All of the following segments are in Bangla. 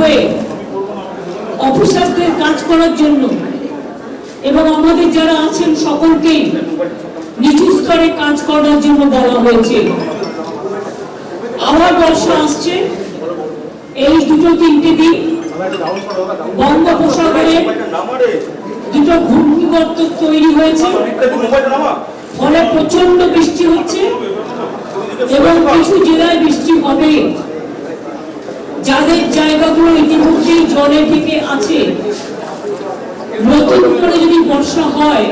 হয়ে অফিসারদের কাজ করার জন্য এবং আমাদের যারা আছেন সকলকেই নিচু স্তরে কাজ করার জন্য বলা হয়েছে। আবার বর্ষা আসছে, এই দুটো তিনটে দিন বঙ্গোপসাগরে দুটো ঘূর্ণিবর্ত তৈরি হয়েছে, ফলে প্রচন্ড বৃষ্টি হচ্ছে এবং কিছু জেলায় বৃষ্টি হবে। যাদের জায়গাগুলো ইতিমধ্যেই জলে ঢেকে আছে, নতুন করে যদি বর্ষা হয়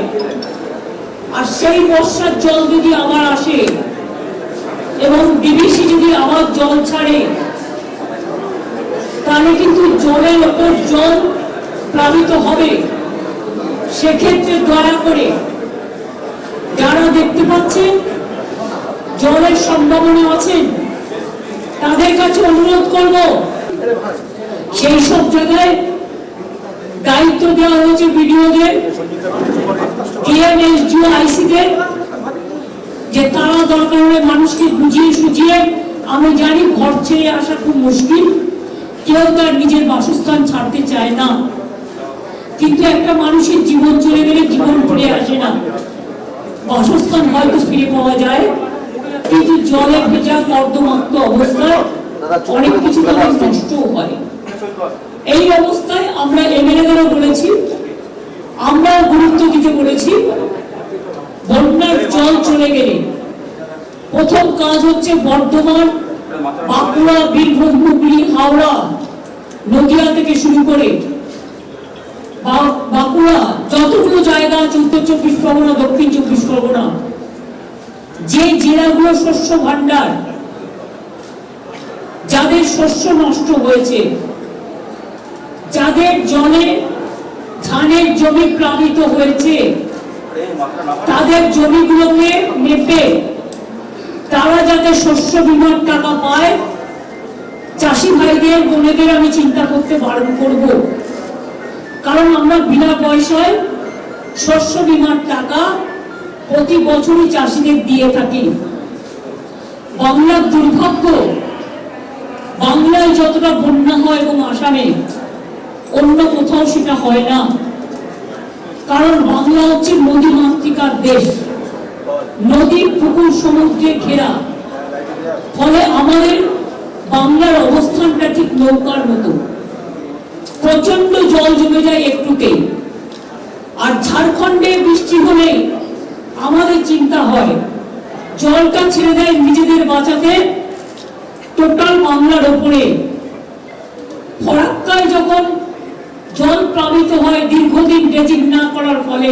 আর সেই বর্ষার জল যদি আবার আসে এবং ডিবিসি যদি আবার জল ছাড়ে, তাহলে কিন্তু জলের ওপর জল প্লাবিত হবে। সেক্ষেত্রে দয়া করে যারা দেখতে পাচ্ছেন জলের সম্ভাবনা আছেন, তাদের কাছে অনুরোধ করব সেই সব জায়গায় দায়িত্ব দেওয়া হয়েছে বিডিওদের, ডিএমএসডিও, আইসিদের, যে তারা দরকার হলে মানুষকে বুঝিয়ে সুঝিয়ে, আমি জানি ঘর ছেড়ে আসা খুব মুশকিল, কেউ তার নিজের বাসস্থান ছাড়তে চায় না, কিন্তু একটা মানুষের জীবন চলে গেলে জীবন ফিরে আসে না। বাসস্থান হয়তো ফিরে পাওয়া যায়, কিন্তু জলে ভেজা কর্দমাক্ত অবস্থায় অনেক কিছু তাদের নষ্ট হয়। এই অবস্থায় আমরা এমএলএদেরও বলেছি, আমরা গুরুত্ব দিতে বলেছি, বন্যার জল চলে গেলে প্রথম কাজ হচ্ছে বর্ধমান, বাঁকুড়া, বীরভূম, হুগলি, হাওড়া, নদিয়া থেকে শুরু করে বাঁকুড়া, যতগুলো জায়গা আছে, উত্তর 24 পরগনা, দক্ষিণ 24 পরগনা, যে জেলাগুলো শস্য ভান্ডার, যাদের শস্য নষ্ট হয়েছে, যাদের জলে ধানের জমি প্লাবিত হয়েছে, তাদের জমিগুলোকে মেপে তারা যাতে শস্য বীমার টাকা পায়, চাষি ভাইদের বোনেদের আমি চিন্তা করতে বারণ করব। কারণ আমরা বিনা পয়সায় শস্য বীমার টাকা প্রতি বছরই চাষিদের দিয়ে থাকি। বাংলার দুর্ভাগ্য, বাংলায় যতটা বন্যা হয় এবং আসামে, অন্য কোথাও সেটা হয় না। কারণ বাংলা হচ্ছে নদী মাতৃকার দেশ, নদী, পুকুর, সমুদ্রে ঘেরা, ফলে আমাদের বাংলার অবস্থানটা ঠিক নৌকার মতো, প্রচন্ড জল জমে যায় একটুতেই। আর ঝাড়খণ্ডে বৃষ্টি হলে আমাদের চিন্তা হয়, জলটা ছেড়ে দেয় নিজেদের বাঁচাতে টোটাল বাংলার উপরে। ফরাক্কায় যখন জল প্লাবিত হয় দীর্ঘদিন ড্রেজিং না করার ফলে,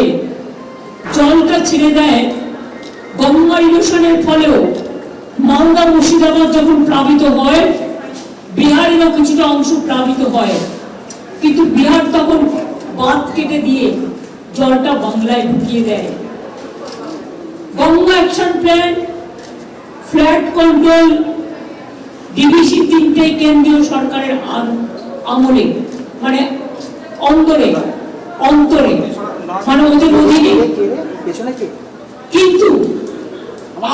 জলটা ছেড়ে দেয় গঙ্গা ইরোশনের ফলেও, মালদা, মুর্শিদাবাদ যখন প্লাবিত হয়, বিহারেরও কিছুটা অংশ প্লাবিত হয়, কিন্তু বিহার তখন বাঁধ কেটে দিয়ে জলটা বাংলায় ঢুকিয়ে দেয়। Ganga action plan, flat control, DBC তিনটে কেন্দ্রীয় সরকারের আমলে, মানে অন্তরে মানে ওদের অধীনে, কিন্তু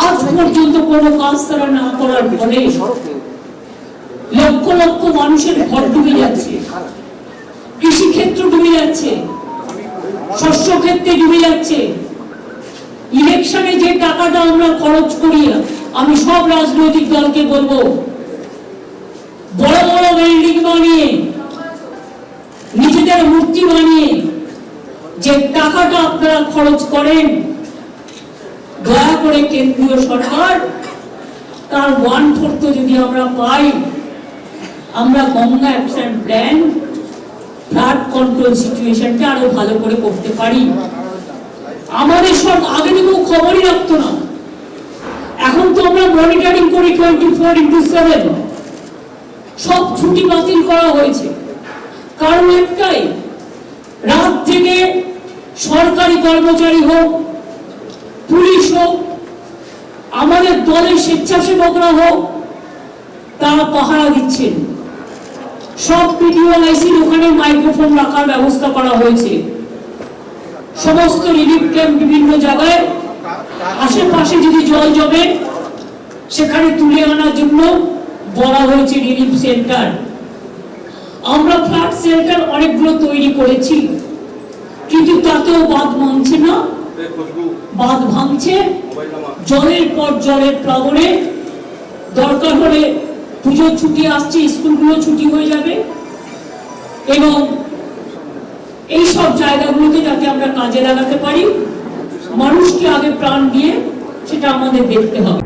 আজ পর্যন্ত কোনো কাজ তারা না করার ফলে লক্ষ লক্ষ মানুষের ঘর ডুবে যাচ্ছে, কৃষি ক্ষেত্র ডুবে যাচ্ছে, শস্য ক্ষেত্রে ডুবে যাচ্ছে। ইলেকশনে যে টাকাটা আমরা খরচ করি, আমি সব রাজনৈতিক দলকে বলবো, বড় বড় বিল্ডিং বানিয়ে, নিজেদের মূর্তি বানিয়ে যে টাকাটা আপনারা খরচ করেন, দয়া করে কেন্দ্রীয় সরকার তার 1/4 যদি আমরা পাই, আমরা Ganga action plan, flood control সিচুয়েশনটা আরো ভালো করে করতে পারি। আমাদের সব আগে তো কেউ খবরই রাখতো না, এখন তো আমরা মনিটরিং করি 24x7। সব ছুটি বাতিল করা হয়েছে, কারণ একটাই, রাত থেকে সরকারি কর্মচারী হোক, পুলিশ হোক, আমাদের দলের স্বেচ্ছাসেবকরা হোক, তারা পাহারা দিচ্ছেন। সব পিডিও আইসির ওখানে মাইক্রোফোন রাখার ব্যবস্থা করা হয়েছে। সমস্ত রিলিফ ক্যাম্প বিভিন্ন জায়গায়, আশেপাশে যদি জল জমে সেখানে তুলে আনার জন্য বলা হয়েছে রিলিফ সেন্টার। আমরা ফ্ল্যাট শেল্টার অনেকগুলো তৈরি করেছি, কিন্তু তাতেও বাঁধ ভাঙছে না, বাঁধ ভাঙছে জলের পর জলের প্লাবনে। দরকার হলে পুজোর ছুটি আসছে, স্কুলগুলো ছুটি হয়ে যাবে, এবং এই সব জায়গাগুলোকে যাতে আমরা কাজে লাগাতে পারি, মানুষকে আগে প্রাণ দিয়ে সেটা আমাদের দেখতে হবে।